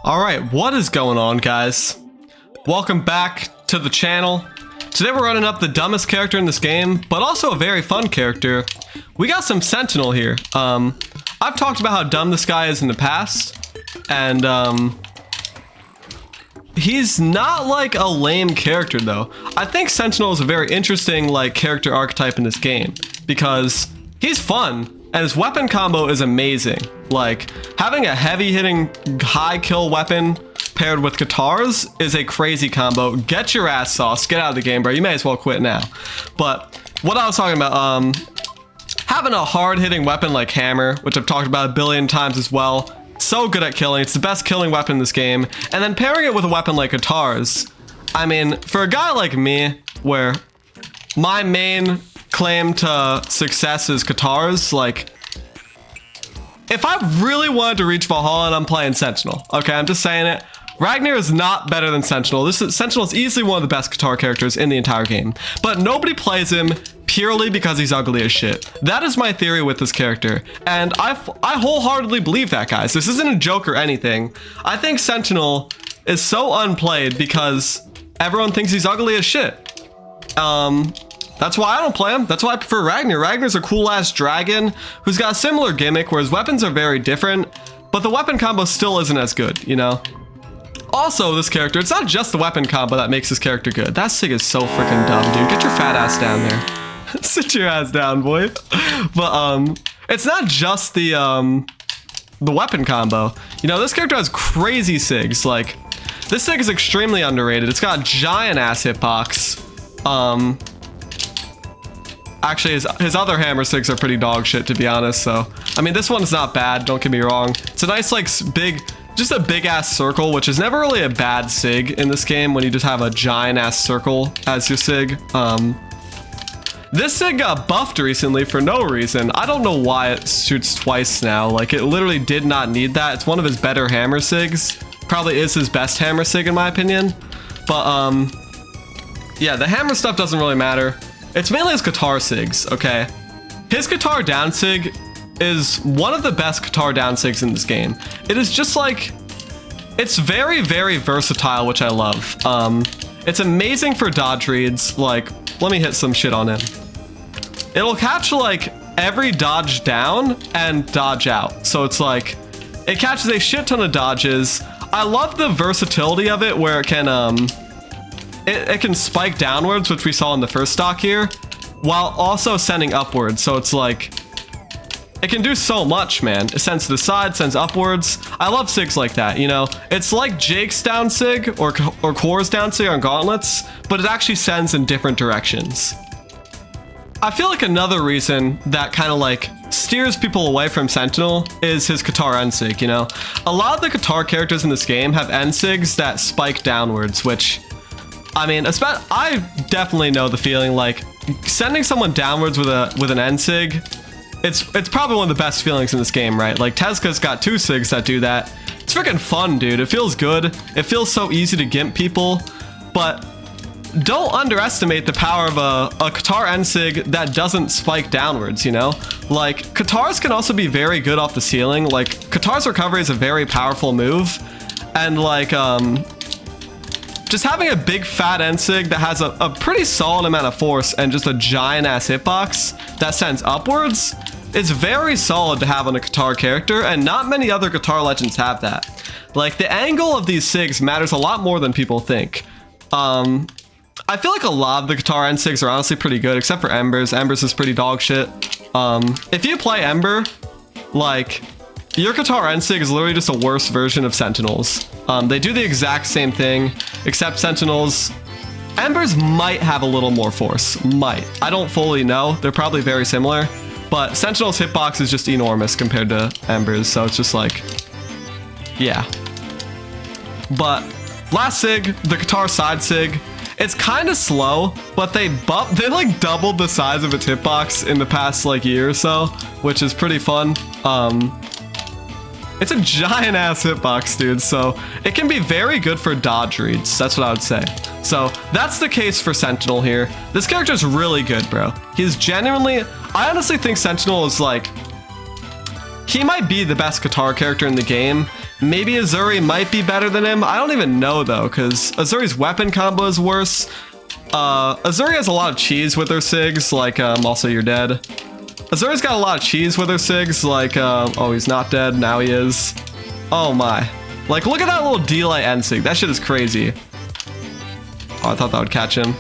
Alright, what is going on, guys? Welcome back to the channel. Today we're running up the dumbest character in this game, but also a very fun character. We got some Sentinel here. I've talked about how dumb this guy is in the past, and he's not like a lame character though. I think Sentinel is a very interesting like character archetype in this game because he's fun and his weapon combo is amazing. Like having a heavy hitting high kill weapon paired with guitars is a crazy combo. Get your ass sauce, get out of the game, bro. You may as well quit now. But what I was talking about, having a hard hitting weapon like hammer, which I've talked about a billion times as well. So good at killing. It's the best killing weapon in this game. And then pairing it with a weapon like guitars. I mean, for a guy like me, where my main claim to success is guitars, like, if I really wanted to reach Brawlhalla and I'm playing Sentinel, okay, I'm just saying it, Ragnar is not better than Sentinel. Sentinel is easily one of the best guitar characters in the entire game. But nobody plays him purely because he's ugly as shit. That is my theory with this character. And I wholeheartedly believe that, guys. This isn't a joke or anything. I think Sentinel is so unplayed because everyone thinks he's ugly as shit. That's why I don't play him. That's why I prefer Ragnar. Ragnar's a cool ass dragon who's got a similar gimmick where his weapons are very different, but the weapon combo still isn't as good, you know? Also, this character, it's not just the weapon combo that makes this character good. That sig is so freaking dumb, dude. Get your fat ass down there. Sit your ass down, boy. But it's not just the weapon combo. You know, this character has crazy sigs. Like, this sig is extremely underrated. It's got giant ass hitbox. Actually, his other hammer sigs are pretty dog shit, to be honest. So, I mean, this one's not bad. Don't get me wrong. It's a nice, like, just a big ass circle, which is never really a bad sig in this game when you just have a giant ass circle as your sig. This sig got buffed recently for no reason. I don't know why it shoots twice now. Like, it literally did not need that. It's one of his better hammer sigs. Probably is his best hammer sig in my opinion. But yeah, the hammer stuff doesn't really matter. It's mainly his guitar sigs, okay? His guitar down sig is one of the best guitar down sigs in this game. It is just like, it's very, very versatile, which I love. It's amazing for dodge reads. Like, let me hit some shit on him. It'll catch like every dodge down and dodge out. So it's like, it catches a shit ton of dodges. I love the versatility of it where it can, it can spike downwards, which we saw in the first stock here, while also sending upwards. So it's like, it can do so much, man. It sends to the side, sends upwards. I love sigs like that, you know? It's like Jake's down sig or Core's down sig on gauntlets, but it actually sends in different directions. I feel like another reason that kind of like steers people away from Sentinel is his guitar end sig, you know? A lot of the guitar characters in this game have end sigs that spike downwards, which, I mean, I definitely know the feeling. Like sending someone downwards with an end sig, it's probably one of the best feelings in this game, right? Like Tezca's got two sigs that do that. It's freaking fun, dude. It feels good. It feels so easy to gimp people, but don't underestimate the power of a guitar end sig that doesn't spike downwards, you know? Like guitars can also be very good off the ceiling. Like guitar's recovery is a very powerful move, and like just having a big fat end sig that has a pretty solid amount of force and just a giant ass hitbox that sends upwards is very solid to have on a guitar character, and not many other guitar legends have that. Like the angle of these sigs matters a lot more than people think. I feel like a lot of the guitar end sigs are honestly pretty good, except for Ember's. Ember's is pretty dog shit. If you play Ember, like, your guitar end sig is literally just a worse version of Sentinel's. They do the exact same thing, except Sentinel's. Ember's might have a little more force. Might. I don't fully know. They're probably very similar. But Sentinel's hitbox is just enormous compared to Ember's, so it's just like, yeah. But last sig, the guitar side sig, it's kind of slow, but they like doubled the size of its hitbox in the past like year or so, which is pretty fun. It's a giant ass hitbox, dude, so it can be very good for dodge reads. That's what I would say. So that's the case for Sentinel here. This character is really good, bro. He's genuinely, I honestly think Sentinel is like he might be the best guitar character in the game. Maybe Azuri might be better than him. I don't even know though, because Azuri's weapon combo is worse. Azuri has a lot of cheese with her SIGs, like also you're dead. Azuri's got a lot of cheese with her SIGs, like oh, he's not dead, now he is. Oh my. Like, look at that little delay end SIG. That shit is crazy. Oh, I thought that would catch him.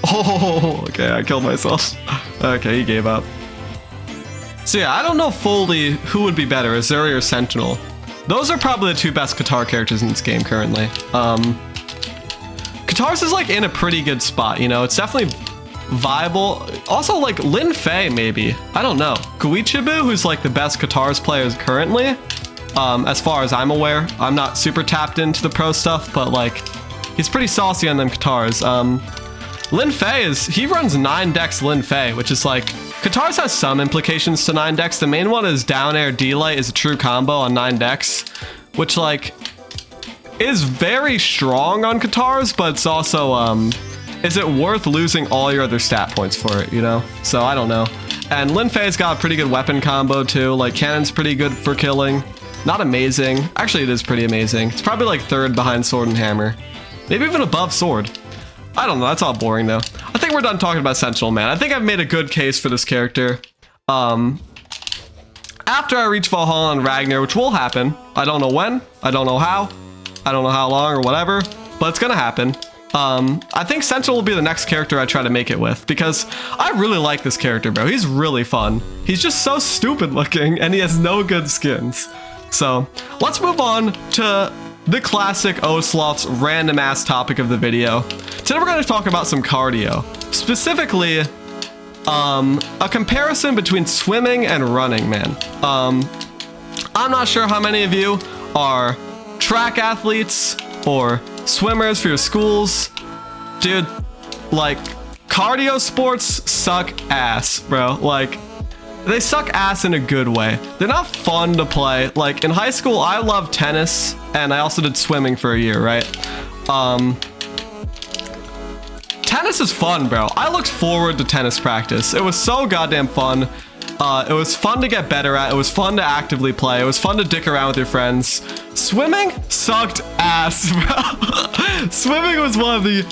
Oh, okay, I killed myself. Okay, he gave up. So yeah, I don't know fully who would be better, Azuri or Sentinel. Those are probably the two best guitar characters in this game currently. Guitars is like in a pretty good spot, you know, it's definitely viable. Also like Lin Fei maybe, I don't know. Guichibu, who's like the best guitars players currently, as far as I'm aware. I'm not super tapped into the pro stuff, but like he's pretty saucy on them guitars. Lin Fei he runs 9 decks Lin Fei, which is like, guitars has some implications to 9 decks. The main one is down air delay is a true combo on 9 decks, which like is very strong on guitars, but it's also, is it worth losing all your other stat points for it, you know? So I don't know. And Lin Fei's got a pretty good weapon combo too, like cannon's pretty good for killing. Not amazing. Actually, it is pretty amazing. It's probably like 3rd behind sword and hammer. Maybe even above sword. I don't know, that's all boring though. I think we're done talking about Sentinel, man. I think I've made a good case for this character. After I reach Valhalla and Ragnar, which will happen. I don't know when, I don't know how, I don't know how long or whatever, but it's gonna happen. I think Sentinel will be the next character I try to make it with, because I really like this character, bro. He's really fun. He's just so stupid looking, and he has no good skins. So, let's move on to the classic Osloth's random ass topic of the video. Today we're going to talk about some cardio. Specifically, a comparison between swimming and running, man. I'm not sure how many of you are track athletes or swimmers for your schools. Dude, like, cardio sports suck ass, bro. Like, they suck ass in a good way. They're not fun to play. Like, in high school, I loved tennis, and I also did swimming for a year, right? Tennis is fun, bro. I looked forward to tennis practice. It was so goddamn fun. It was fun to get better at. It was fun to actively play. It was fun to dick around with your friends. Swimming sucked ass, bro. Swimming was one of the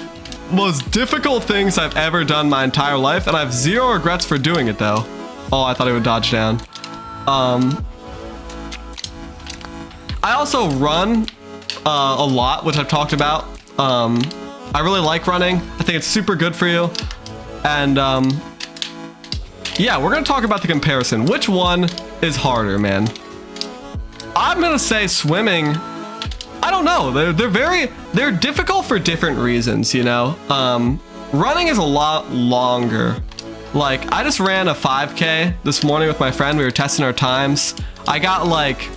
most difficult things I've ever done my entire life, and I have zero regrets for doing it, though. Oh, I thought he would dodge down. I also run a lot, which I've talked about. I really like running. I think it's super good for you. And yeah, we're gonna talk about the comparison. Which one is harder, man? I'm gonna say swimming. I don't know. They're difficult for different reasons, you know? Running is a lot longer. Like, I just ran a 5K this morning with my friend. We were testing our times. I got like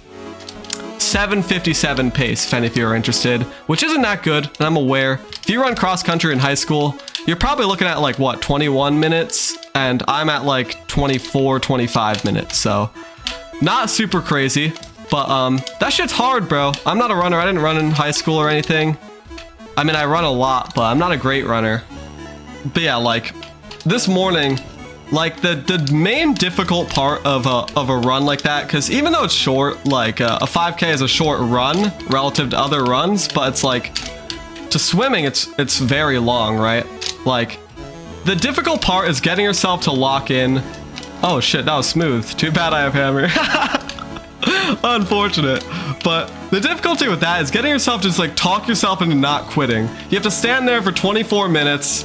7:57 pace, if any of you are interested, which isn't that good, and I'm aware. If you run cross country in high school, you're probably looking at like, what, 21 minutes? And I'm at like 24, 25 minutes, so not super crazy. But that shit's hard, bro. I'm not a runner. I didn't run in high school or anything. I mean, I run a lot, but I'm not a great runner. But yeah, like, this morning, like the main difficult part of a run like that, because even though it's short, like a 5K is a short run relative to other runs, but it's like, to swimming, it's very long, right? Like, the difficult part is getting yourself to lock in. Oh shit, that was smooth. Too bad I have hammer. Unfortunate. But the difficulty with that is getting yourself to just like talk yourself into not quitting. You have to stand there for 24 minutes,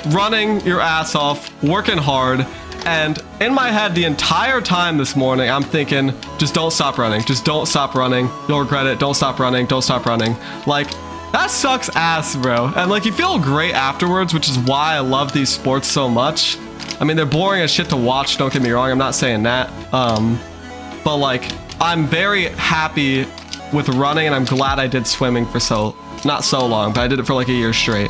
running your ass off, working hard, and in my head the entire time this morning I'm thinking, just don't stop running, just don't stop running, you'll regret it, don't stop running, don't stop running. Like, that sucks ass, bro. And like, you feel great afterwards, which is why I love these sports so much. I mean, they're boring as shit to watch, don't get me wrong, I'm not saying that, but like, I'm very happy with running, and I'm glad I did swimming for not so long, but I did it for like a year straight.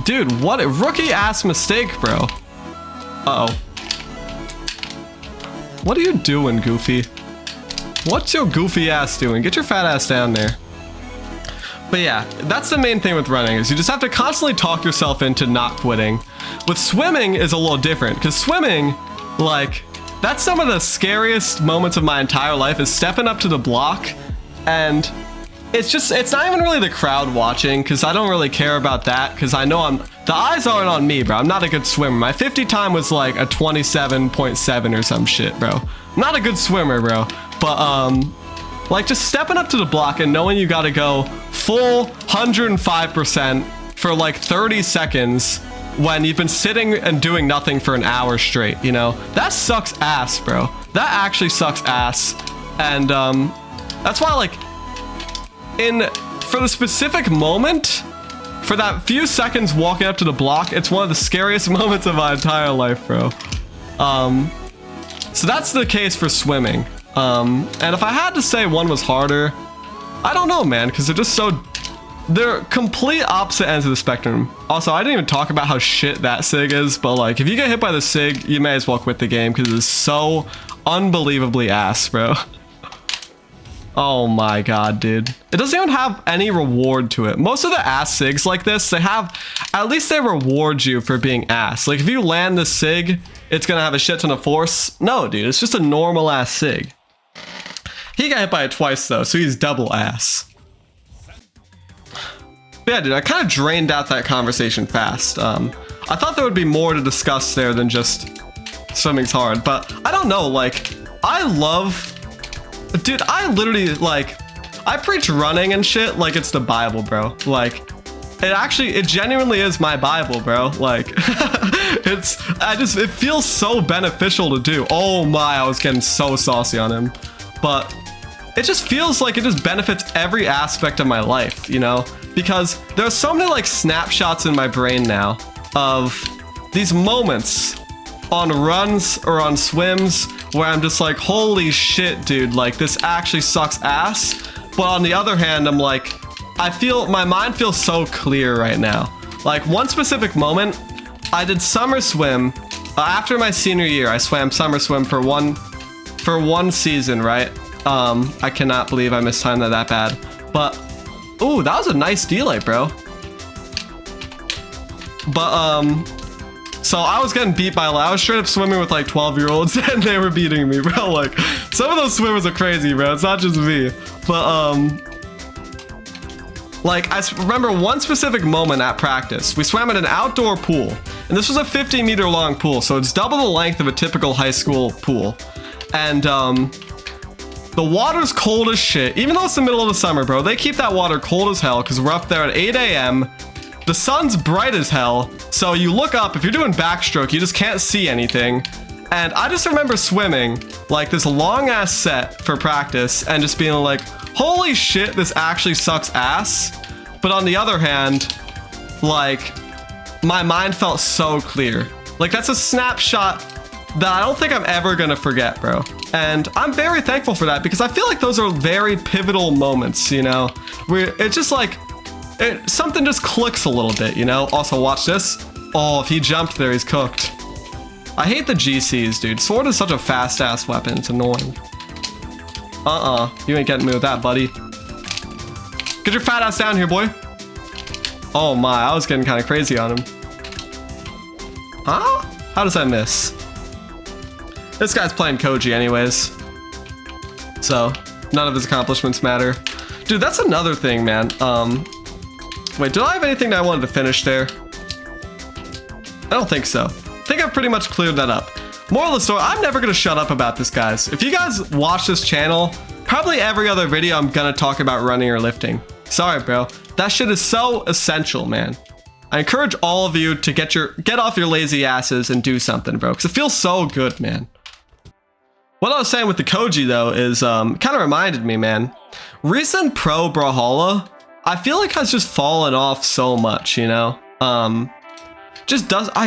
Dude, what a rookie ass mistake, bro. Uh-oh. What are you doing, Goofy? What's your goofy ass doing? Get your fat ass down there. But yeah, that's the main thing with running, is you just have to constantly talk yourself into not quitting. With swimming is a little different, because swimming, Like, that's some of the scariest moments of my entire life, is stepping up to the block. And it's not even really the crowd watching, because I don't really care about that, because I know the eyes aren't on me, bro. I'm not a good swimmer. My 50 time was like a 27.7 or some shit, bro. I'm not a good swimmer, bro. But like, just stepping up to the block and knowing you gotta go full 105% for like 30 seconds when you've been sitting and doing nothing for an hour straight, you know? That sucks ass, bro. That actually sucks ass. And that's why, like, for the specific moment, for that few seconds walking up to the block, it's one of the scariest moments of my entire life, bro. So that's the case for swimming. And if I had to say one was harder, I don't know, man, because they're complete opposite ends of the spectrum. Also, I didn't even talk about how shit that SIG is, but like, if you get hit by the SIG, you may as well quit the game, because it's so unbelievably ass, bro. Oh my god, dude. It doesn't even have any reward to it. Most of the ass SIGs like this, at least they reward you for being ass. Like, if you land the SIG, it's gonna have a shit ton of force. No, dude, it's just a normal ass SIG. He got hit by it twice though, so he's double ass. But yeah, dude, I kind of drained out that conversation fast. I thought there would be more to discuss there than just swimming's hard, but I don't know, like, dude, I literally, like, I preach running and shit like it's the Bible, bro. Like, it genuinely is my Bible, bro. Like, it feels so beneficial to do. Oh my, I was getting so saucy on him. But it just feels like it just benefits every aspect of my life, you know? Because there's so many, like, snapshots in my brain now of these moments on runs or on swims where I'm just like, holy shit, dude, like, this actually sucks ass. But on the other hand, I'm like, my mind feels so clear right now. Like, one specific moment, I did summer swim. After my senior year, I swam summer swim for one season, right? I cannot believe I mistimed that bad. But, ooh, that was a nice delay, bro. But, so I was getting beat by I was straight up swimming with like 12-year-olds and they were beating me, bro. Like, some of those swimmers are crazy, bro. It's not just me. But, like, I remember one specific moment at practice. We swam in an outdoor pool, and this was a 50-meter long pool, so it's double the length of a typical high school pool. And, the water's cold as shit. Even though it's the middle of the summer, bro, they keep that water cold as hell because we're up there at 8 a.m. The sun's bright as hell, so you look up, if you're doing backstroke, you just can't see anything. And I just remember swimming like this long ass set for practice and just being like, holy shit, this actually sucks ass. But on the other hand, like, my mind felt so clear. Like, that's a snapshot that I don't think I'm ever gonna forget, bro. And I'm very thankful for that because I feel like those are very pivotal moments, you know, where it's just like, something just clicks a little bit, you know? Also, watch this. Oh, if he jumped there, he's cooked. I hate the GCs, dude. Sword is such a fast-ass weapon. It's annoying. You ain't getting me with that, buddy. Get your fat ass down here, boy. Oh my, I was getting kind of crazy on him. Huh? How does I miss? This guy's playing Koji anyways. So, none of his accomplishments matter. Dude, that's another thing, man. Wait, do I have anything that I wanted to finish there? I don't think so. I think I've pretty much cleared that up. Moral of the story, I'm never gonna shut up about this, guys. If you guys watch this channel, probably every other video I'm gonna talk about running or lifting. Sorry, bro. That shit is so essential, man. I encourage all of you to get off your lazy asses and do something, bro, because it feels so good, man. What I was saying with the Koji, though, is kind of reminded me, man. Recent pro Brawlhalla, I feel like has just fallen off so much, you know? I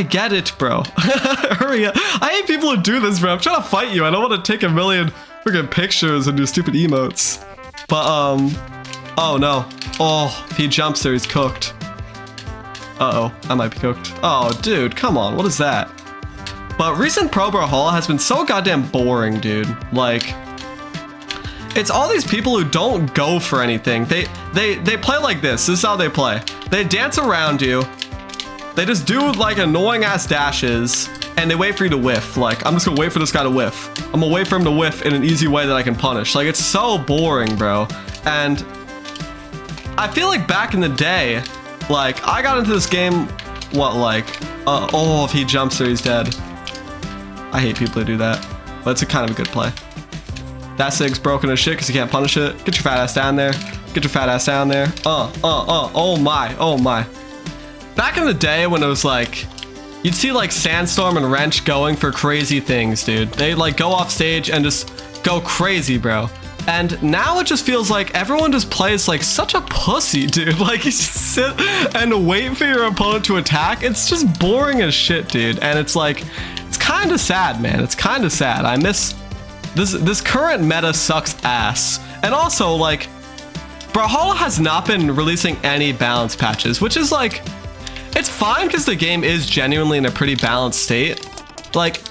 get it, bro. Hurry up. I hate people who do this, bro. I'm trying to fight you. I don't want to take a million freaking pictures and do stupid emotes. But, oh no. Oh, if he jumps there, he's cooked. Uh-oh, I might be cooked. Oh, dude, come on. What is that? But recent pro Brawlhalla has been so goddamn boring, dude. Like, it's all these people who don't go for anything. They play like this. This is how they play. They dance around you. They just do like annoying ass dashes. and they wait for you to whiff. Like, I'm just gonna wait for this guy to whiff. I'm gonna wait for him to whiff in an easy way that I can punish. Like, it's so boring, bro. And I feel like back in the day, like, I got into this game, what, like, oh, if he jumps there, he's dead. I hate people who do that, but it's a kind of a good play. That Sig's broken as shit because you can't punish it. Get your fat ass down there. Get your fat ass down there. Oh my. Back in the day when it was like, you'd see like Sandstorm and Wrench going for crazy things, dude. They'd like go off stage and just go crazy, bro. And now it just feels like everyone just plays like such a pussy, dude. Like, you just sit and wait for your opponent to attack. It's just boring as shit, dude. And it's like, it's kind of sad, man. It's kind of sad. I miss this current meta sucks ass. And also, like, Brawlhalla has not been releasing any balance patches, which is like, it's fine because the game is genuinely in a pretty balanced state. Like,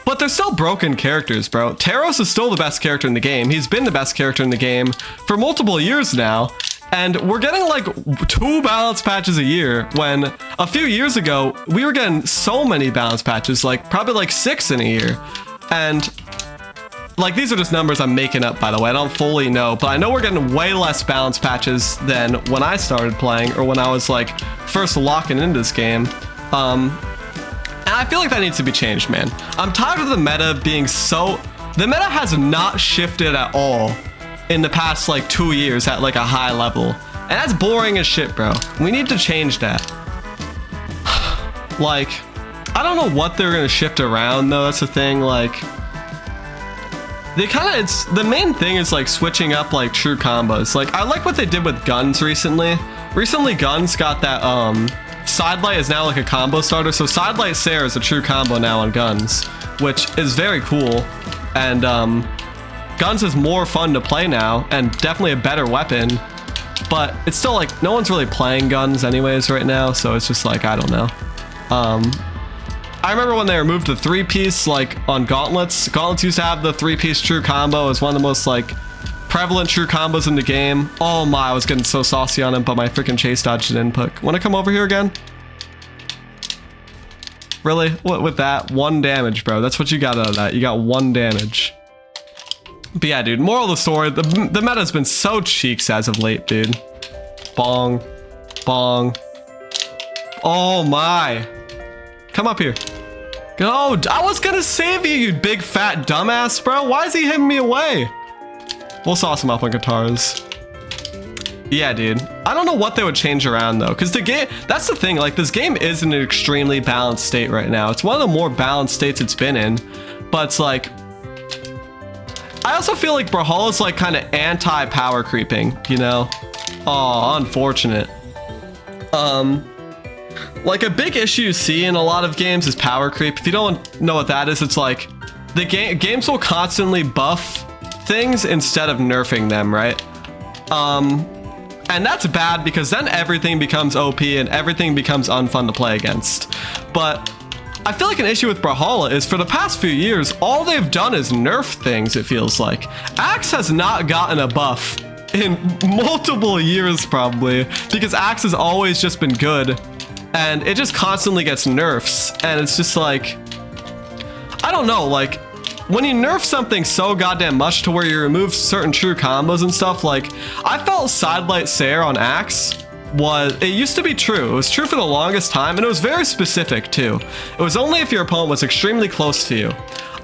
but they're still broken characters, bro. Taros is still the best character in the game. He's been the best character in the game for multiple years now. And we're getting like 2 balance patches a year when a few years ago, we were getting so many balance patches, like probably like 6 in a year. And like, these are just numbers I'm making up, by the way. I don't fully know, but I know we're getting way less balance patches than when I started playing or when I was like first locking into this game. And I feel like that needs to be changed, man. I'm tired of the meta being so... The meta has not shifted at all in the past like 2 years at like a high level. And that's boring as shit, bro. We need to change that. Like, I don't know what they're gonna shift around though. That's the thing, like... They kind of, it's the main thing is like switching up like true combos. Like, I like what they did with guns recently. Recently, guns got that sidelight is now like a combo starter. So sidelight Sarah is a true combo now on guns, which is very cool. And guns is more fun to play now and definitely a better weapon. But it's still like no one's really playing guns anyways right now. So it's just like, I don't know. I remember when they removed the 3-piece like on gauntlets. Gauntlets used to have the 3-piece true combo as one of the most like prevalent true combos in the game. Oh my, I was getting so saucy on him, but my freaking chase dodge didn't input. Want to come over here again? Really? What with that? 1 damage, bro. That's what you got out of that. You got 1 damage. But yeah, dude, moral of the story, the meta's been so cheeks as of late, dude. Bong. Bong. Oh my. Come up here. Oh, I was gonna save you, you big fat dumbass, bro. Why is he hitting me away? We'll sauce him up on guitars. Yeah, dude. I don't know what they would change around though, because the game, that's the thing, like this game is in an extremely balanced state right now. It's one of the more balanced states it's been in, but it's like, I also feel like Brawlhalla is like kind of anti-power creeping, you know? Oh, unfortunate. Like a big issue you see in a lot of games is power creep. If you don't know what that is, it's like the games will constantly buff things instead of nerfing them, right? And that's bad because then everything becomes OP and everything becomes unfun to play against. But I feel like an issue with Brawlhalla is for the past few years, all they've done is nerf things, it feels like. Axe has not gotten a buff in multiple years probably because Axe has always just been good. And it just constantly gets nerfs. And it's just like, I don't know, like when you nerf something so goddamn much to where you remove certain true combos and stuff, like I felt sidelight Sair on Axe it used to be true. It was true for the longest time and it was very specific too. It was only if your opponent was extremely close to you.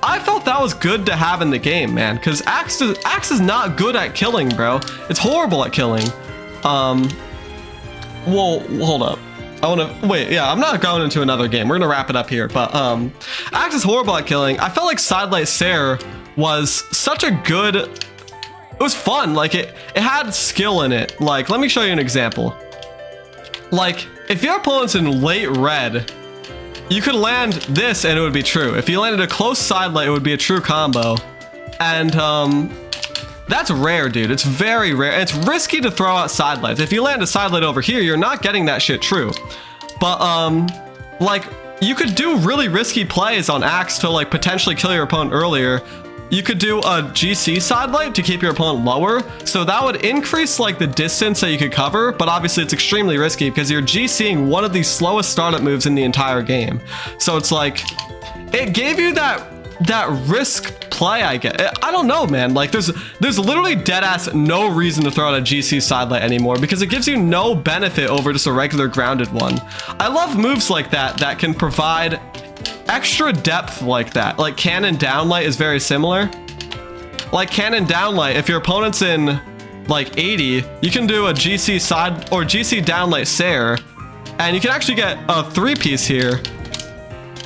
I felt that was good to have in the game, man, because Axe is not good at killing, bro. It's horrible at killing. Whoa, hold up. I want to wait. Yeah, I'm not going into another game. We're gonna wrap it up here. But Axe is horrible at killing. I felt like sidelight Sair was such a good. It was fun. Like it had skill in it. Like let me show you an example. Like if your opponent's in late red, you could land this and it would be true. If you landed a close sidelight, it would be a true combo. And that's rare, dude. It's very rare. It's risky to throw out sidelights. If you land a sidelight over here, you're not getting that shit true. But like you could do really risky plays on Axe to like potentially kill your opponent earlier. You could do a GC sidelight to keep your opponent lower. So that would increase like the distance that you could cover, but obviously it's extremely risky because you're GCing one of the slowest startup moves in the entire game. So it's like, it gave you that risk play, I get. I don't know, man. Like there's literally dead ass no reason to throw out a GC sidelight anymore because it gives you no benefit over just a regular grounded one. I love moves like that can provide extra depth like that. Like cannon downlight is very similar. Like cannon downlight, if your opponent's in like 80, you can do a GC side or GC downlight Sair, and you can actually get a 3-piece here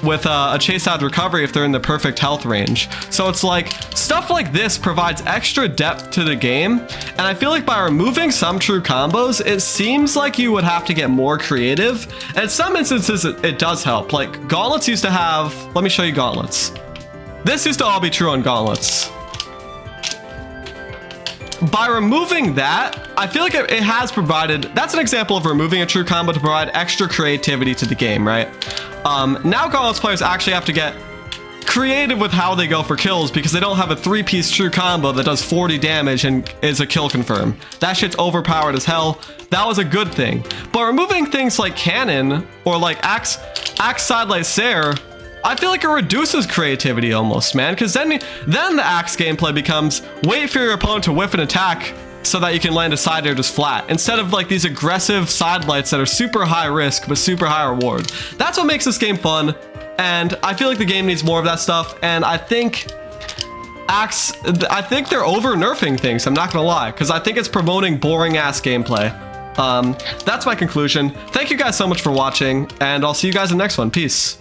with a chase out recovery if they're in the perfect health range. So it's like stuff like this provides extra depth to the game, and I feel like by removing some true combos, it seems like you would have to get more creative, and in some instances it does help. Like gauntlets used to have, let me show you gauntlets. This used to all be true on gauntlets. By removing that, I feel like it has provided, that's an example of removing a true combo to provide extra creativity to the game, right? Now gauntlets players actually have to get creative with how they go for kills because they don't have a 3-piece true combo that does 40 damage and is a kill confirm. That shit's overpowered as hell. That was a good thing. But removing things like cannon or like axe sidelight Sair, I feel like it reduces creativity almost, man, because then the axe gameplay becomes wait for your opponent to whiff an attack so that you can land a side air just flat, instead of like these aggressive sidelights that are super high risk but super high reward. That's what makes this game fun, and I feel like the game needs more of that stuff, and I think they're over nerfing things, I'm not gonna lie, because I think it's promoting boring ass gameplay. That's my conclusion. Thank you guys so much for watching, and I'll see you guys in the next one. Peace.